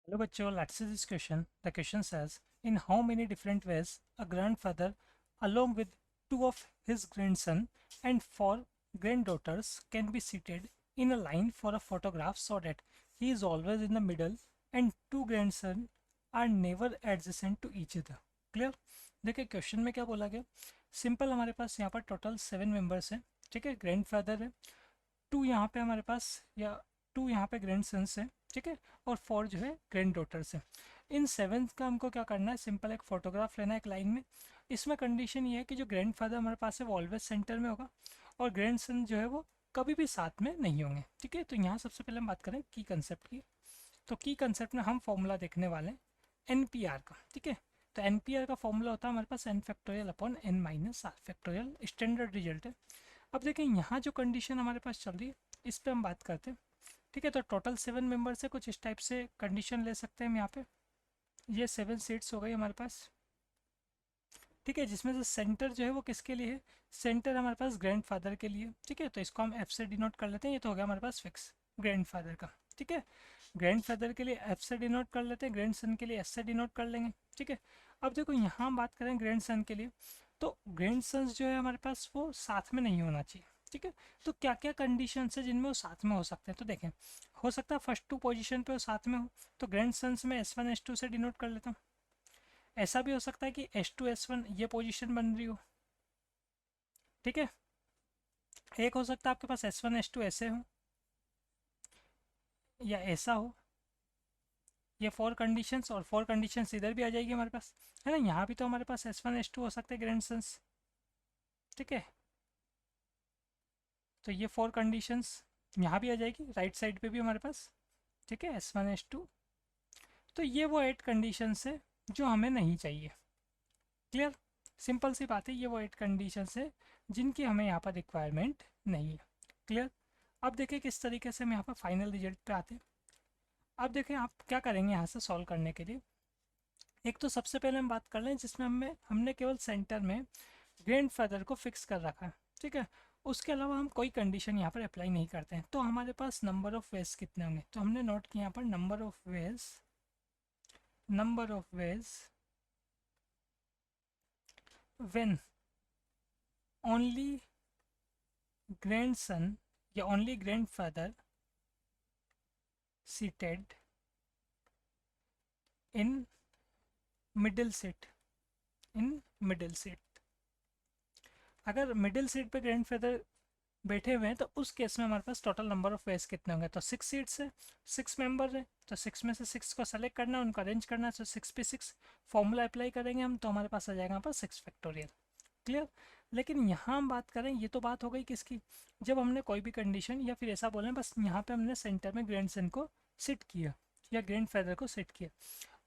Hello bachcho, let's see this question. The question says, in how many different ways a grandfather along with two of his grandson and four granddaughters can be seated in a line for a photograph so that he is always in the middle and two grandson are never adjacent to each other. Clear? देखिए question में क्या बोला गया. Simple हमारे पास यहाँ पर total 7 members हैं. ठीक है, ग्रैंडफादर है, टू यहाँ पे हमारे पास या टू यहाँ पे ग्रैंड सन्स हैं. ठीक है, और फोर जो है ग्रैंड डॉटर्स हैं. इन सेवन्थ का हमको क्या करना है, सिंपल एक फोटोग्राफ लेना है एक लाइन में. इसमें कंडीशन ये है कि जो ग्रैंड फादर हमारे पास है वो ऑलवेज सेंटर में होगा और ग्रैंड सन जो है वो कभी भी साथ में नहीं होंगे. ठीक है, तो यहाँ सबसे पहले हम बात करें की कंसेप्ट की. तो की कंसेप्ट में हम फॉर्मूला देखने वाले हैं NPR का. ठीक है, तो NPR का फॉर्मूला होता है हमारे पास n factorial upon n minus r factorial. Standard result है. अब देखें यहाँ जो कंडीशन हमारे पास चल रही है इस पर हम बात करते हैं. ठीक है, तो टोटल 7 मेंबर से कुछ इस टाइप से कंडीशन ले सकते हैं हम यहाँ पे. ये 7 सीट्स हो गई हमारे पास. ठीक है, जिसमें से सेंटर जो है वो किसके लिए है, सेंटर हमारे पास ग्रैंडफादर के लिए. ठीक है, तो इसको हम F से डिनोट कर लेते हैं. ये तो हो गया हमारे पास फिक्स ग्रैंडफादर का. ठीक है, ग्रैंडफादर के लिए F से डिनोट कर लेते हैं, ग्रैंडसन के लिए S से डिनोट कर लेंगे. ठीक है, अब देखो यहाँ हम बात करें ग्रैंडसन के लिए, तो ग्रैंडसन्स जो है हमारे पास वो साथ में नहीं होना चाहिए. ठीक है, तो क्या क्या कंडीशन है जिनमें वो साथ में हो सकते हैं, तो देखें. हो सकता है फर्स्ट टू पोजीशन पे वो साथ में हो, तो ग्रैंडसन्स में S1 S2 से डिनोट कर लेता हूँ. ऐसा भी हो सकता है कि S2 S1 ये पोजीशन बन रही हो. ठीक है, एक हो सकता है आपके पास S1 S2 ऐसे हो या ऐसा हो. ये फोर कंडीशंस और फोर कंडीशंस इधर भी आ जाएगी हमारे पास, है ना. यहाँ भी तो हमारे पास S1 S2 हो सकते हैं ग्रैंडसन्स. ठीक है, तो ये फोर कंडीशंस यहाँ भी आ जाएगी, राइट साइड पे भी हमारे पास. ठीक है, S1 S2. तो ये वो 8 कंडीशंस है जो हमें नहीं चाहिए. क्लियर? सिंपल सी बात है, ये वो 8 कंडीशंस है जिनकी हमें यहाँ पर रिक्वायरमेंट नहीं है. क्लियर? अब देखें किस तरीके से हम यहाँ पर फाइनल रिजल्ट पे आते हैं. अब देखें आप क्या करेंगे यहाँ से सॉल्व करने के लिए. एक तो सबसे पहले हम बात कर लें जिसमें हमने केवल सेंटर में ग्रैंडफादर को फिक्स कर रखा है. ठीक है, उसके अलावा हम कोई कंडीशन यहाँ पर अप्लाई नहीं करते हैं. तो हमारे पास नंबर ऑफ वेज कितने होंगे, तो हमने नोट किया यहाँ पर number of ways when only grandson या only grandfather seated in middle seat. अगर मिडिल सीट पे ग्रैंडफादर बैठे हुए हैं तो उस केस में हमारे पास टोटल नंबर ऑफ वेज कितने होंगे, तो 6 सीट्स है, 6 मेंबर है, तो 6 में से 6 को सेलेक्ट करना है, उनको अरेंज करना है. तो 6 पे 6 फॉर्मूला अप्लाई करेंगे हम, तो हमारे पास आ जाएगा यहाँ पर 6 फैक्टोरियल. क्लियर? लेकिन यहाँ हम बात करें, ये तो बात हो गई किसकी, जब हमने कोई भी कंडीशन या फिर ऐसा बोलें बस यहाँ पे हमने सेंटर में ग्रैंडसन को सेट किया या ग्रैंडफादर को सेट किया.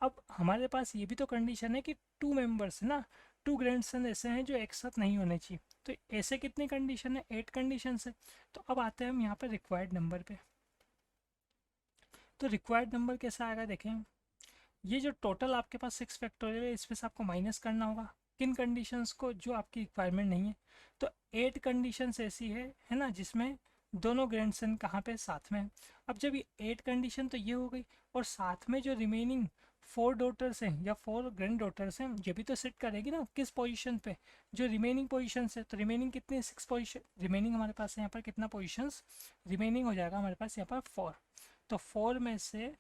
अब हमारे पास ये भी तो कंडीशन है कि टू मेंबर्स है ना, टू ग्रैंडसन ऐसे हैं जो एक साथ नहीं होने चाहिए. तो ऐसे कितनी कंडीशन है, 8 कंडीशन है. तो अब आते हैं हम यहाँ पे रिक्वायर्ड नंबर पे. तो रिक्वायर्ड नंबर कैसा आएगा देखें. ये जो टोटल आपके पास 6 फैक्टोरियल है इसमें से आपको माइनस करना होगा किन कंडीशंस को जो आपकी रिक्वायरमेंट नहीं है. तो 8 कंडीशंस ऐसी है ना, जिसमें दोनों ग्रैंडसन कहाँ पे साथ में है. अब जब ये 8 कंडीशन तो ये हो गई, और साथ में जो रिमेनिंग 4 डॉटर्स हैं या 4 ग्रैंड डॉटर्स हैं ये भी तो सेट करेगी ना किस पोजीशन पे, जो रिमेनिंग पोजीशन है. तो रिमेनिंग कितनी है, 6 पोजीशन रिमेनिंग हमारे पास है. यहाँ पर कितना पोजीशंस रिमेनिंग हो जाएगा हमारे पास यहाँ पर 4. तो 4 में से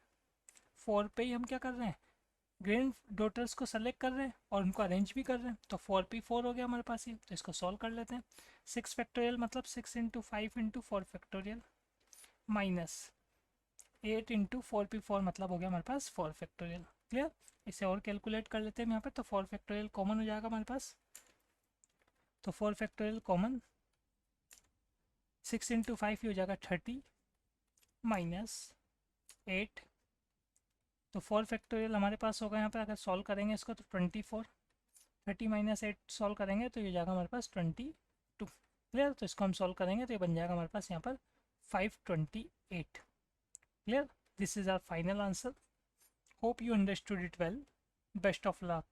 4 पे ही हम क्या कर रहे हैं, ग्रैंड डॉटर्स को सेलेक्ट कर रहे हैं और उनको अरेंज भी कर रहे हैं. तो 4 हो गया हमारे पास ये. तो इसको सॉल्व कर लेते हैं. 6 फैक्टोरियल मतलब 6 into 5 into 4 factorial minus 8 into 4 मतलब हो गया हमारे पास 4 फैक्टोरियल. क्लियर? इसे और कैलकुलेट कर लेते हैं यहाँ पर. तो 4 फैक्टोरियल कॉमन हो जाएगा हमारे पास. तो 4 फैक्टोरियल कॉमन, 6 इंटू 5 हो जाएगा 30 माइनस 8. तो 4 फैक्टोरियल हमारे पास होगा यहाँ पे. अगर सॉल्व करेंगे इसको तो 24, 30 माइनस 8 सॉल्व करेंगे तो ये जाएगा हमारे पास 22. क्लियर? तो इसको हम सॉल्व करेंगे तो ये बन जाएगा हमारे पास यहाँ पर 528. Clear? This is our final answer. Hope you understood it well. Best of luck.